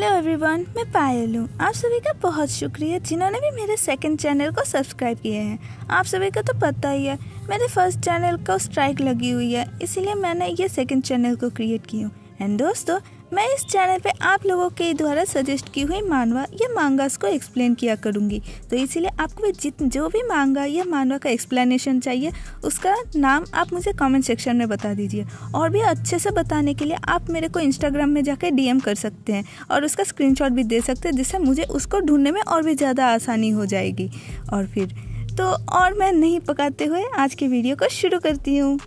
Hello everyone, मैं पायल हूँ। आप सभी का बहुत शुक्रिया जिन्होंने भी मेरे सेकंड चैनल को सब्सक्राइब किए हैं। आप सभी को तो पता ही है मेरे फर्स्ट चैनल को स्ट्राइक लगी हुई है, इसीलिए मैंने ये सेकंड चैनल को क्रिएट की हूँ। एंड दोस्तों, मैं इस चैनल पे आप लोगों के द्वारा सजेस्ट की हुई मानवा या मांगास को एक्सप्लेन किया करूँगी। तो इसीलिए आपको जो भी मांगा या मानवा का एक्सप्लेनेशन चाहिए उसका नाम आप मुझे कमेंट सेक्शन में बता दीजिए। और भी अच्छे से बताने के लिए आप मेरे को इंस्टाग्राम में जाकर डीएम कर सकते हैं और उसका स्क्रीनशॉट भी दे सकते हैं, जिससे मुझे उसको ढूंढने में और भी ज़्यादा आसानी हो जाएगी। और फिर तो और मैं नहीं पकाते हुए आज की वीडियो को शुरू करती हूँ।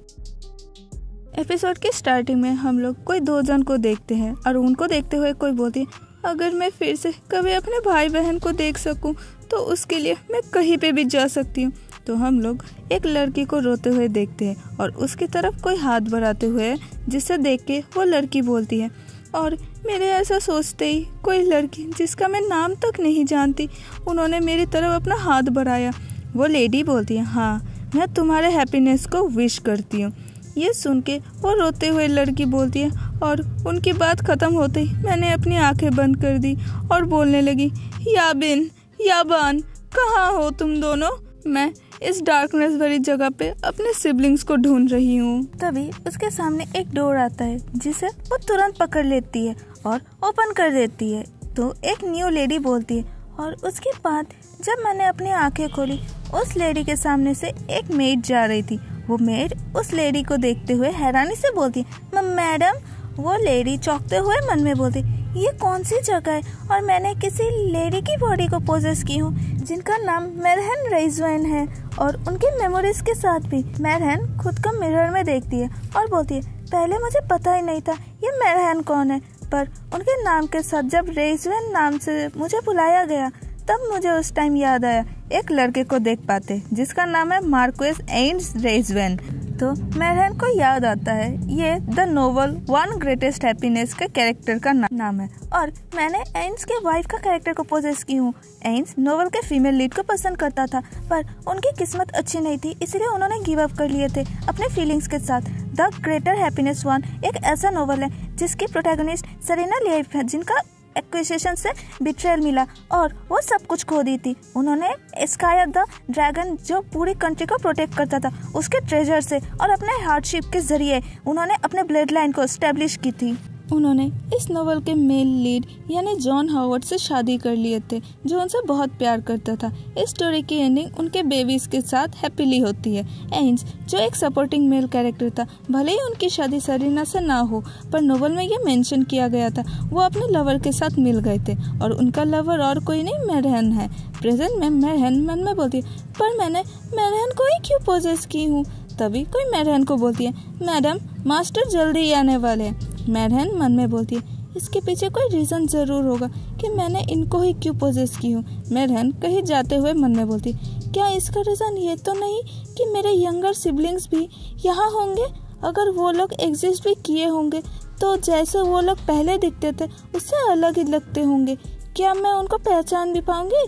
एपिसोड के स्टार्टिंग में हम लोग कोई दो जन को देखते हैं और उनको देखते हुए कोई बोलती है, अगर मैं फिर से कभी अपने भाई बहन को देख सकूं तो उसके लिए मैं कहीं पे भी जा सकती हूँ। तो हम लोग एक लड़की को रोते हुए देखते हैं और उसकी तरफ कोई हाथ बढ़ाते हुए, जिसे देख के वो लड़की बोलती है, और मेरे ऐसा सोचते ही कोई लड़की जिसका मैं नाम तक नहीं जानती, उन्होंने मेरी तरफ अपना हाथ बढ़ाया। वो लेडी बोलती है, हाँ मैं तुम्हारे हैप्पीनेस को विश करती हूँ। ये सुन के वो रोते हुए लड़की बोलती है, और उनकी बात ख़त्म होते ही मैंने अपनी आंखें बंद कर दी और बोलने लगी, याबिन याबान कहाँ हो तुम दोनों? मैं इस डार्कनेस भरी जगह पे अपने सिबलिंग्स को ढूंढ रही हूँ। तभी उसके सामने एक डोर आता है जिसे वो तुरंत पकड़ लेती है और ओपन कर देती है। तो एक न्यू लेडी बोलती है, और उसके बाद जब मैंने अपनी आंखें खोली उस लेडी के सामने से एक मेड जा रही थी। वो मेड उस लेडी को देखते हुए हैरानी से बोलती है, मैडम। वो लेडी चौंकते हुए मन में बोलती, ये कौन सी जगह है और मैंने किसी लेडी की बॉडी को पोजेस की हूँ जिनका नाम मेरहन रेजवान है। और उनकी मेमोरीज के साथ भी मेरहन खुद को मिरर में देखती है और बोलती है, पहले मुझे पता ही नहीं था ये मेरहन कौन है, पर उनके नाम के साथ जब रेजवान नाम से मुझे बुलाया गया तब मुझे उस टाइम याद आया एक लड़के को देख पाते जिसका नाम है मार्क्वेस एंड्स रेजवान। तो मेरहन को याद आता है ये the novel one greatest happiness के कैरेक्टर का नाम है, और मैंने एंड्स के वाइफ का कैरेक्टर को पोजेस की हूँ। एंड्स नोवेल के फीमेल लीड को पसंद करता था, पर उनकी किस्मत अच्छी नहीं थी, इसलिए उन्होंने गिव अप कर लिए थे अपने फीलिंग्स के साथ। द ग्रेटर हैप्पीनेस वन एक ऐसा नोवेल है जिसकी प्रोटैगनिस्ट सेरेना लीफ है, जिनका एक्विजिशन से बिट्रेयल मिला और वो सब कुछ खो दी थी। उन्होंने स्काई द ड्रैगन, जो पूरी कंट्री को प्रोटेक्ट करता था, उसके ट्रेजर से और अपने हार्डशिप के जरिए उन्होंने अपने ब्लड लाइन को स्टैब्लिश की थी। उन्होंने इस नोवेल के मेल लीड यानी जॉन हॉवर्ड से शादी कर लिए थे, जो उनसे बहुत प्यार करता था। इस स्टोरी की एंडिंग उनके बेबीज के साथ हैप्पीली होती है। एंड्स, जो एक सपोर्टिंग मेल कैरेक्टर था, भले ही उनकी शादी सेरेना से ना हो, पर नोवेल में ये मेंशन किया गया था वो अपने लवर के साथ मिल गए थे, और उनका लवर और कोई नहीं मेरहन है। प्रेजेंट में मेरहन मन में बोलती है, पर मैंने मेरहन को ही क्यों पोजेस की हूँ? तभी कोई मेरहन को बोलती है, मैडम मास्टर जल्दी ही आने वाले हैं। मेरहन मन में बोलती है, इसके पीछे कोई रीज़न ज़रूर होगा कि मैंने इनको ही क्यों पोजेस की हूँ। मेरहन कहीं जाते हुए मन में बोलती, क्या इसका रीज़न ये तो नहीं कि मेरे यंगर सिबलिंग्स भी यहाँ होंगे? अगर वो लोग एग्जिस्ट भी किए होंगे तो जैसे वो लोग पहले दिखते थे उससे अलग ही लगते होंगे। क्या मैं उनको पहचान भी पाऊँगी?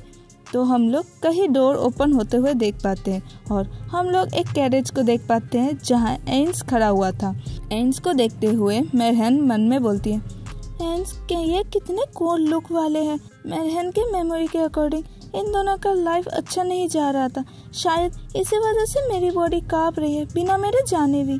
तो हम लोग कहीं डोर ओपन होते हुए देख पाते हैं, और हम लोग एक कैरेज को देख पाते हैं जहाँ एंड्स खड़ा हुआ था। एंड्स को देखते हुए मेरहन मन में बोलती है, एंड्स के ये कितने कूल लुक वाले हैं। मेरहन के मेमोरी के अकॉर्डिंग इन दोनों का लाइफ अच्छा नहीं जा रहा था, शायद इसी वजह से मेरी बॉडी कांप रही है बिना मेरे जाने भी।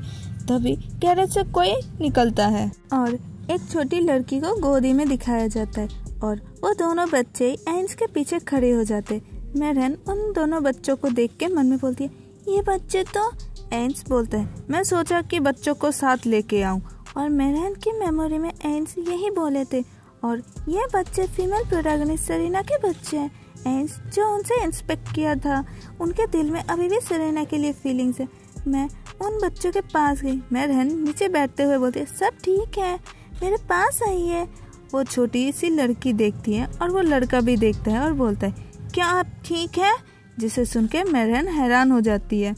तभी कैरेज से कोई निकलता है और एक छोटी लड़की को गोदी में दिखाया जाता है, और वो दोनों बच्चे एंड्स के पीछे खड़े हो जाते। मेरहन उन दोनों बच्चों को देख के मन में बोलती है, ये बच्चे तो। एंड्स बोलता है, मैं सोचा कि बच्चों को साथ लेके आऊं, और मेरहन की मेमोरी में एंड्स यही बोले थे, और ये बच्चे फीमेल प्रोटैगनिस्ट सेरेना के बच्चे हैं। एंड्स जो उनसे इंस्पेक्ट किया था, उनके दिल में अभी भी सेरेना के लिए फीलिंग्स है। मैं उन बच्चों के पास गई। मेरहन नीचे बैठते हुए बोलती है, सब ठीक है, मेरे पास आइए। वो छोटी सी लड़की देखती है और वो लड़का भी देखता है और बोलता है, क्या आप ठीक है? जिसे सुन के मेरहन हैरान हो जाती है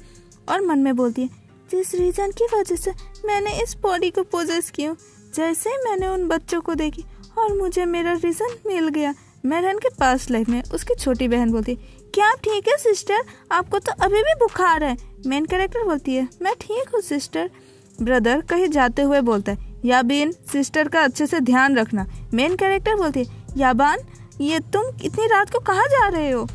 और मन में बोलती है, जिस रीजन की वजह से मैंने इस बॉडी को पोजेस की हूँ, जैसे ही मैंने उन बच्चों को देखी और मुझे मेरा रीजन मिल गया। मेरहन के पास्ट लाइफ में उसकी छोटी बहन बोलती है, क्या आप ठीक है सिस्टर? आपको तो अभी भी बुखार है। मेन कैरेक्टर बोलती है, मैं ठीक हूँ सिस्टर। ब्रदर कहीं जाते हुए बोलता है, याबिन सिस्टर का अच्छे से ध्यान रखना। मेन कैरेक्टर बोलती है, याबान, ये तुम इतनी रात को कहाँ जा रहे हो?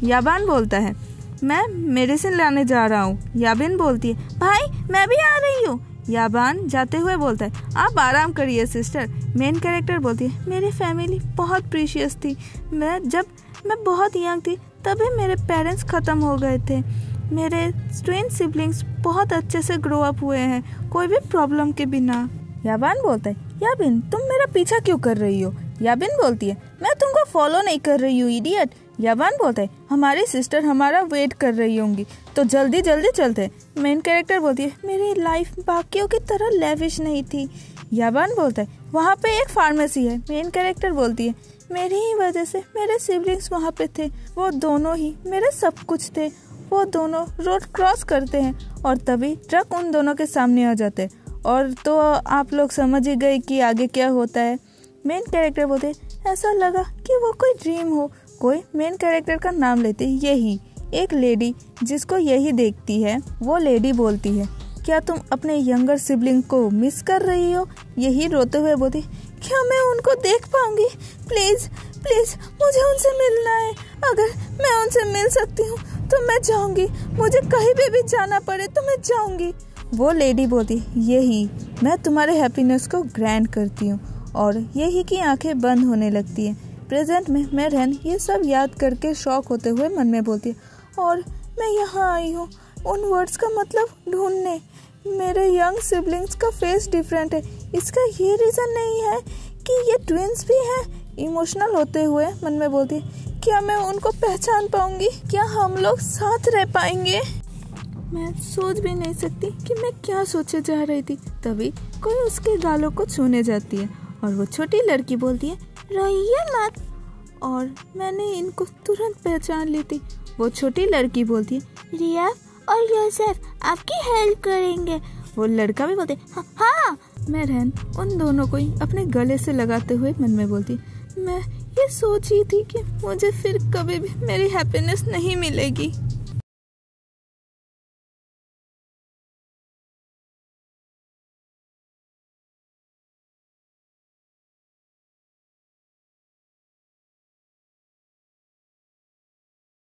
याबान बोलता है, मैं मेडिसिन लाने जा रहा हूँ। याबिन बोलती है, भाई मैं भी आ रही हूँ। याबान जाते हुए बोलता है, आप आराम करिए सिस्टर। मेन कैरेक्टर बोलती है, मेरी फैमिली बहुत प्रीशियस थी। जब मैं बहुत यंग थी तभी मेरे पेरेंट्स ख़त्म हो गए थे। मेरे ट्विन सिबलिंग्स बहुत अच्छे से ग्रो अप हुए हैं, कोई भी प्रॉब्लम के बिना। याबान बोलता है, याबिन तुम मेरा पीछा क्यों कर रही हो? याबिन बोलती है, मैं तुमको फॉलो नहीं कर रही हूँ इडियट। याबान बोलता है, हमारी सिस्टर हमारा वेट कर रही होंगी तो जल्दी जल्दी चलते। मेन कैरेक्टर बोलती है, मेरी लाइफ बाकियों की तरह लेविश नहीं थी। याबान बोलता है, वहाँ पे एक फार्मेसी है। मेन कैरेक्टर बोलती है, मेरी ही वजह से मेरे सिबलिंग्स वहाँ पे थे, वो दोनों ही मेरे सब कुछ थे। वो दोनों रोड क्रॉस करते हैं और तभी ट्रक उन दोनों के सामने आ जाते हैं। और तो आप लोग समझ ही गए कि आगे क्या होता है। मेन कैरेक्टर बोलते, ऐसा लगा कि वो कोई ड्रीम हो। कोई मेन कैरेक्टर का नाम लेते, यही एक लेडी जिसको यही देखती है। वो लेडी बोलती है, क्या तुम अपने यंगर सिबलिंग को मिस कर रही हो? यही रोते हुए बोलती, क्या मैं उनको देख पाऊंगी? प्लीज प्लीज मुझे उनसे मिलना है। अगर मैं उनसे मिल सकती हूँ तो मैं जाऊंगी। मुझे कहीं भी जाना पड़े तो मैं जाऊंगी। वो लेडी बोलती, यही मैं तुम्हारे हैप्पीनेस को ग्रांट करती हूँ। और यही की आंखें बंद होने लगती है। प्रेजेंट में मेरहन ये सब याद करके शॉक होते हुए मन में बोलती है, और मैं यहाँ आई हूँ उन वर्ड्स का मतलब ढूंढने। मेरे यंग सिबलिंग्स का फेस डिफरेंट है, इसका ये रीज़न नहीं है कि ये ट्विंस भी हैं। इमोशनल होते हुए मन में बोलती है, क्या मैं उनको पहचान पाऊंगी? क्या हम लोग साथ रह पाएंगे? मैं सोच भी नहीं सकती कि मैं क्या सोचे जा रही थी। तभी कोई उसके गालों को छूने जाती है और वो छोटी लड़की बोलती है, रोइए मत। और मैंने इनको तुरंत पहचान ली थी। वो छोटी लड़की बोलती है, रिया और यूसुफ आपकी हेल्प करेंगे। वो लड़का भी बोलते, हाँ। मेरहन उन दोनों को ही अपने गले से लगाते हुए मन में बोलती, मैं ये सोच ही थी कि मुझे फिर कभी भी मेरी हैप्पीनेस नहीं मिलेगी।